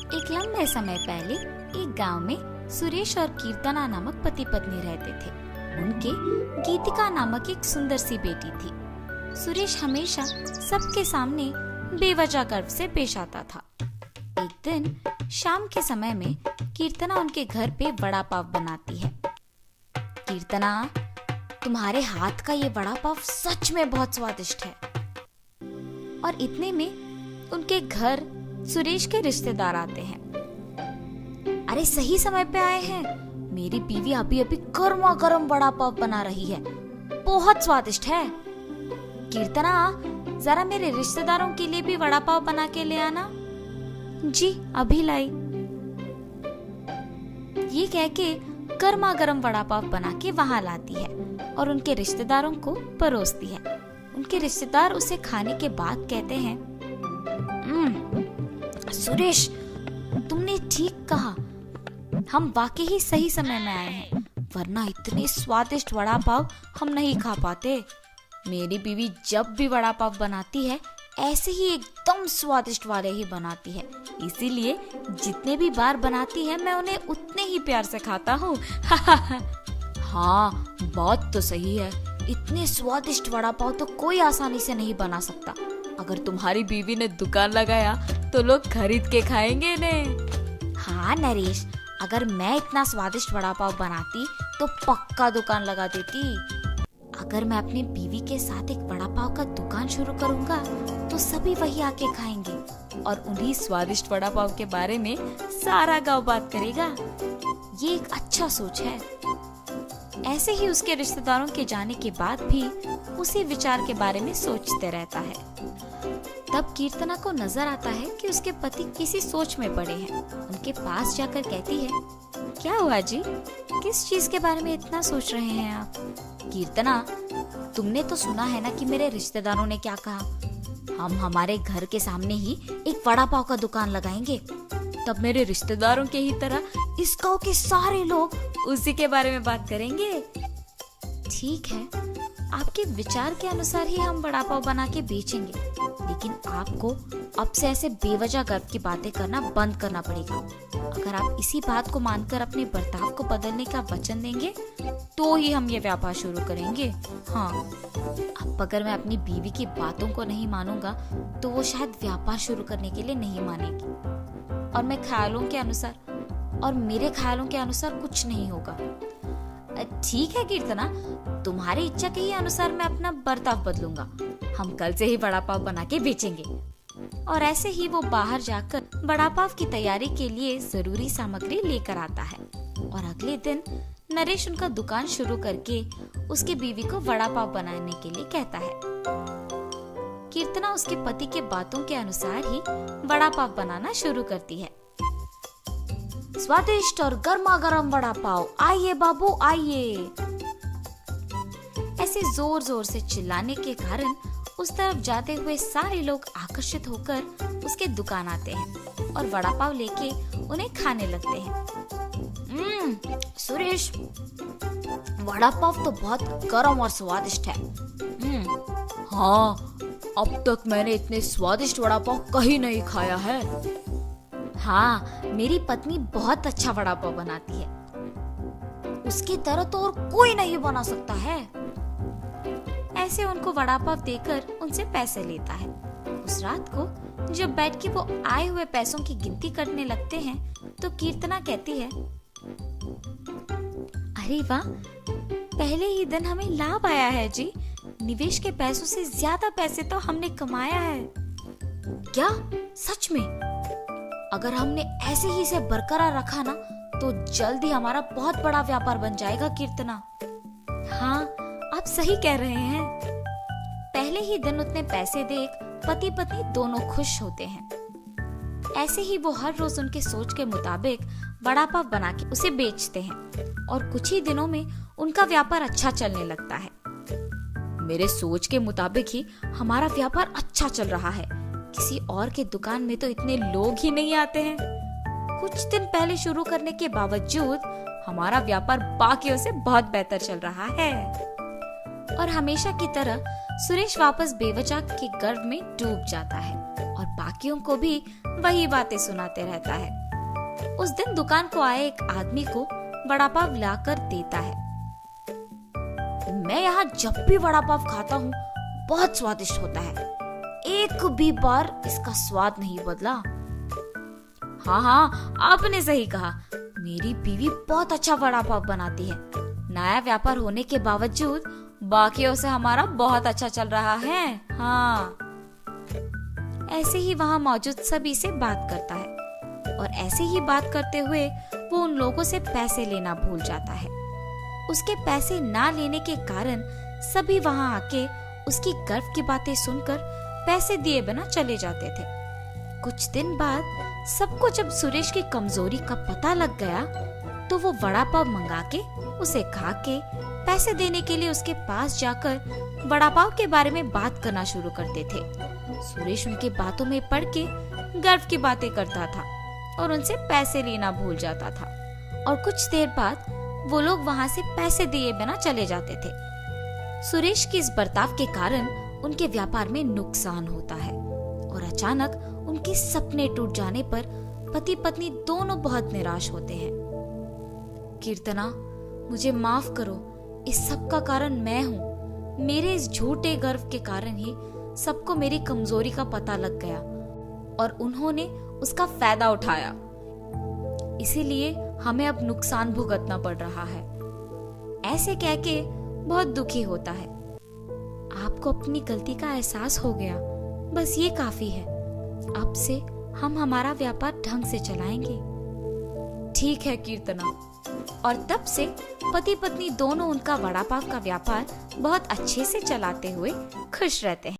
एक लंबे समय पहले एक गांव में सुरेश और कीर्तना नामक पति पत्नी रहते थे। उनके गीतिका नामक एक सुंदर सी बेटी थी। सुरेश हमेशा सबके सामने बेवजह गर्व से पेश आता था। एक दिन शाम के समय में कीर्तना उनके घर पे वड़ा पाव बनाती है। कीर्तना, तुम्हारे हाथ का ये वड़ा पाव सच में बहुत स्वादिष्ट है। और इतने में उनके घर सुरेश के रिश्तेदार आते हैं। अरे सही समय पे आए हैं, मेरी बीवी अभी अभी गर्मा गर्म वड़ा पाव बना रही है, बहुत स्वादिष्ट है। कीर्तना, जरा मेरे रिश्तेदारों के लिए भी वड़ा पाव बना के ले आना। जी अभी लाई। ये कह के गर्मा गर्म वड़ा पाव बना के वहां लाती है और उनके रिश्तेदारों को परोसती है। उनके रिश्तेदार उसे खाने के बाद कहते हैं, सुरेश, तुमने ठीक कहा, हम वाकई ही सही समय में आए हैं, वरना इतने स्वादिष्ट वड़ा पाव हम नहीं खा पाते। मेरी बीवी जब भी वड़ा पाव बनाती है ऐसे ही एकदम स्वादिष्ट वाले ही बनाती है, इसीलिए जितने भी बार बनाती है मैं उन्हें उतने ही प्यार से खाता हूँ। हाँ, बात तो सही है, इतने स्वादिष्ट वड़ा पाव तो कोई आसानी से नहीं बना सकता। अगर तुम्हारी बीवी ने दुकान लगाया तो लोग खरीद के खाएंगे इन्हें। हाँ नरेश, अगर मैं इतना स्वादिष्ट वड़ा पाव बनाती तो पक्का दुकान लगा देती। अगर मैं अपनी बीवी के साथ एक वड़ा पाव का दुकान शुरू करूंगा तो सभी वही आके खाएंगे और उन्हीं स्वादिष्ट वड़ा पाव के बारे में सारा गांव बात करेगा। ये एक अच्छा सोच है। ऐसे ही उसके रिश्तेदारों के जाने के बाद भी उसी विचार के बारे में सोचते रहता है। तब कीर्तना को नजर आता है कि उसके पति किसी सोच में पड़े हैं। उनके पास जाकर कहती है, क्या हुआ जी, किस चीज के बारे में इतना सोच रहे हैं आप? कीर्तना, तुमने तो सुना है ना कि मेरे रिश्तेदारों ने क्या कहा, हम हमारे घर के सामने ही एक वड़ा पाव का दुकान लगाएंगे। तब मेरे रिश्तेदारों के ही तरह इस गांव के सारे लोग उसी के बारे में बात करेंगे। ठीक है, आपके विचार के अनुसार ही हम वड़ा पाव बना के बेचेंगे, लेकिन आपको अब से ऐसे बेवजह गर्व की बातें करना बंद करना पड़ेगा। अगर आप इसी बात को मानकर अपने बर्ताव को बदलने का वचन देंगे तो ही हम ये व्यापार शुरू करेंगे। हाँ, अब अगर मैं अपनी बीवी की बातों को नहीं मानूंगा तो वो शायद व्यापार शुरू करने के लिए नहीं मानेगी और मेरे ख्यालों के अनुसार कुछ नहीं होगा। ठीक है कीर्तना, तुम्हारी इच्छा के ही अनुसार मैं अपना बर्ताव बदलूंगा। हम कल से ही वड़ा पाव बना के बेचेंगे। और ऐसे ही वो बाहर जाकर वड़ा पाव की तैयारी के लिए जरूरी सामग्री लेकर आता है और अगले दिन नरेश उनका दुकान शुरू करके उसकी बीवी को वड़ा पाव बनाने के लिए कहता है। कीर्तना उसके पति के बातों के अनुसार ही वड़ा पाव बनाना शुरू करती है। स्वादिष्ट और गर्मा गर्म वड़ा पाव, आइए बाबू आइए। ऐसे जोर जोर से चिल्लाने के कारण उस तरफ जाते हुए सारे लोग आकर्षित होकर उसके दुकान आते हैं और वड़ा पाव लेके उन्हें खाने लगते हैं। सुरेश, वड़ा पाव तो बहुत गर्म और स्वादिष्ट है। हाँ, अब तक मैंने इतने स्वादिष्ट वड़ा पाव कहीं नहीं खाया है। हाँ, मेरी पत्नी बहुत अच्छा वड़ा पाव बनाती है, उसकी तरह तो और कोई नहीं बना सकता है। ऐसे उनको वड़ा पाव देकर उनसे पैसे लेता है। उस रात को जब बैठ के वो आए हुए पैसों की गिनती करने लगते हैं तो कीर्तना कहती है, अरे वाह, पहले ही दिन हमें लाभ आया है जी। निवेश के पैसों से ज्यादा पैसे तो हमने कमाया है। क्या सच में? अगर हमने ऐसे ही इसे बरकरार रखा ना तो जल्द ही हमारा बहुत बड़ा व्यापार बन जाएगा कीर्तना। हाँ, आप सही कह रहे हैं। पहले ही दिन उतने पैसे देख पति पत्नी दोनों खुश होते हैं। ऐसे ही वो हर रोज उनके सोच के मुताबिक वड़ा पाव बना के उसे बेचते हैं और कुछ ही दिनों में उनका व्यापार अच्छा चलने लगता है। मेरे सोच के मुताबिक ही हमारा व्यापार अच्छा चल रहा है, किसी और के दुकान में तो इतने लोग ही नहीं आते हैं। कुछ दिन पहले शुरू करने के बावजूद हमारा व्यापार बाकियों से बहुत बेहतर चल रहा है। और हमेशा की तरह सुरेश वापस बेवजह के गर्व में डूब जाता है और बाकी बाकियों को भी वही बातें सुनाते रहता है। उस दिन दुकान को आए एक आदमी को वड़ा पाव लाकर देता है। मैं यहाँ जब भी वड़ा पाव खाता हूँ बहुत स्वादिष्ट होता है, एक भी बार इसका स्वाद नहीं बदला। हाँ, आपने सही कहा, मेरी बीवी बहुत अच्छा वड़ा पाव बनाती है। नया व्यापार होने के बावजूद बाकियों से हमारा बहुत अच्छा चल रहा है। हाँ। ऐसे ही वहाँ मौजूद सभी से बात करता है और ऐसे ही बात करते हुए वो उन लोगों से पैसे लेना भूल जाता है। उसके पैसे ना लेने के कारण सभी वहाँ आके उसकी गर्व की बातें सुनकर पैसे दिए बिना चले जाते थे। कुछ दिन बाद सबको जब सुरेश की कमजोरी का पता लग गया तो वो वड़ा पाव मंगा के उसे खा के पैसे देने के लिए उसके पास जाकर वड़ा पाव के बारे में बात करना शुरू करते थे। सुरेश उनकी बातों में पड़ के गर्व की बातें करता था और उनसे पैसे लेना भूल जाता था और कुछ देर बाद वो लोग वहाँ से पैसे दिए बिना चले जाते थे। सुरेश के इस बर्ताव के कारण उनके व्यापार में नुकसान होता है और अचानक उनके सपने टूट जाने पर पति पत्नी दोनों बहुत निराश होते हैं। कीर्तना, मुझे माफ करो, इस सब का कारण मैं हूँ। मेरे इस झूठे गर्व के कारण ही सबको मेरी कमजोरी का पता लग गया और उन्होंने उसका फायदा उठाया। इसीलिए हमें अब नुकसान भुगतना पड़ रहा है। ऐसे कह के बहुत दुखी होता है। आपको अपनी गलती का एहसास हो गया, बस ये काफी है। अब से हम हमारा व्यापार ढंग से चलाएंगे। ठीक है कीर्तना। और तब से पति पत्नी दोनों उनका वड़ा पाव का व्यापार बहुत अच्छे से चलाते हुए खुश रहते हैं।